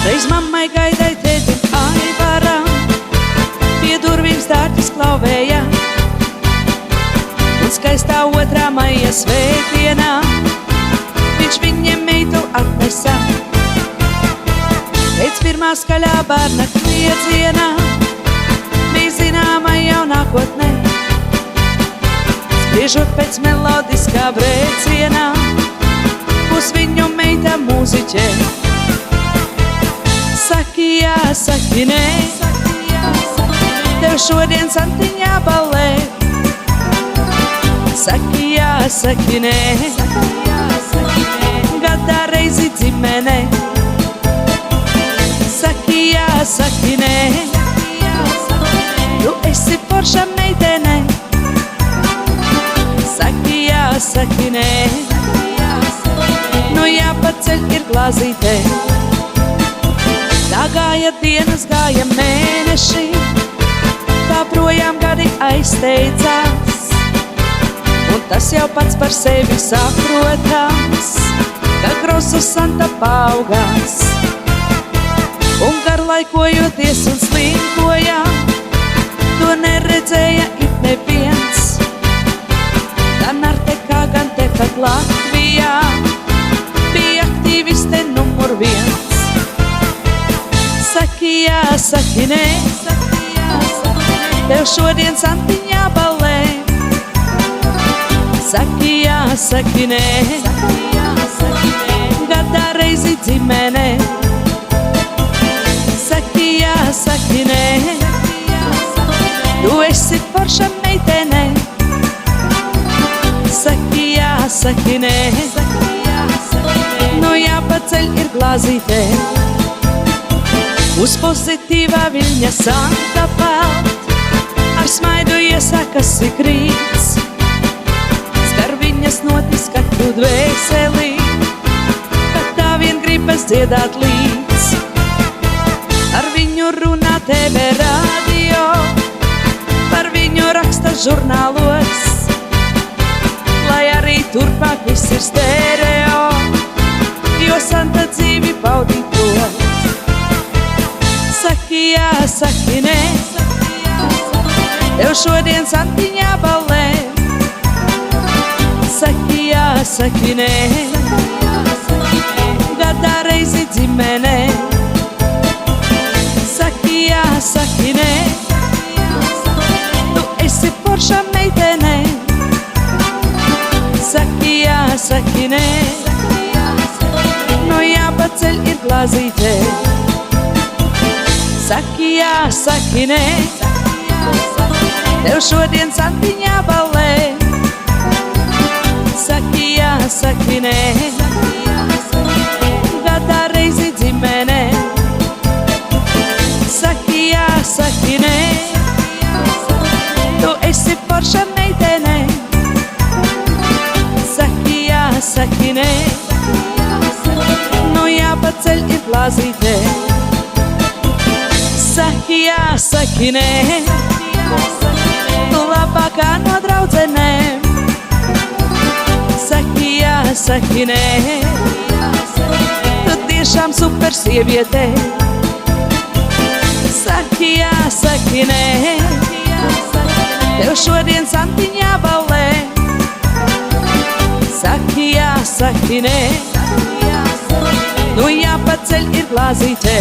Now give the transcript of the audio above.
Reiz mammai gaidai tētim Aivaram, pie durvīm stārķis klauvēja, un skaistā otrā maija svētdienā viņš viņiem meitu atnesa. Pēc pirmā skaļā bērna kliedzienā bija zināma jau nākotnē, spriežot pēc melodiskā brēcienā, būs viņu meita mūziķē. Saki jā, saki nē, tev šodien santiņā ballē. Saki jā, saki nē, gadā reizi ģimenē. Saki jā, saki nē, tu esi forša meitene. Saki jā, saki nē, nu jāpaceļ ir glāzītē. Tā gāja dienas, gāja mēneši, tā projām gadi aizsteidzās, un tas jau pats par sevi saprotams, ka grosu santa paaugās. Un garlaikojoties un slinkojām, to neredzēja it neviens. Gan Artekā, gan tepat Latvijā bija aktīviste numur 1. Saki jā, saki nē, tev šodien santiņā ballē. Saki jā, saki nē, gadā reizi ģimenē. Saki jā, saki nē, tu esi forša meitene. Saki jā, saki nē, nu jāpaceļ ir glāzītē. Uz pozitīvā viļņa santa pelt, ar smaidu iesākas ik rīts. Skar viņas notis katru dvēselī, kad tā vien gribas dziedāt līdz. Ar viņu runā TV radio, par viņu raksta žurnālos, lai arī turpmāk viss ir stereo, jo santa dzīvi baudītos. Saki jā, saki nē, tev šodien santiņā ballē. Saki jā, saki nē, gadā reizi ģimenē. Saki jā, saki nē, tu esi forša meitene. Saki jā, saki nē, nu jāpaceļ ir glāzītē. Saki jā, saki nē, tev šodien santiņā ballē. Saki jā, saki nē, gadā reizi ģimenē. Saki jā, saki nē, tu esi forša meitene. Saki jā, saki nē, nu jāpaceļ ir glāzītē. Saki jā, saki nē, tu labākā no draudzenēm. Saki jā, saki nē, tu tiešām super sieviete. Saki jā, saki nē, tev šodien santiņā ballē. Saki jā, saki nē, nu jāpaceļ ir glāzītē.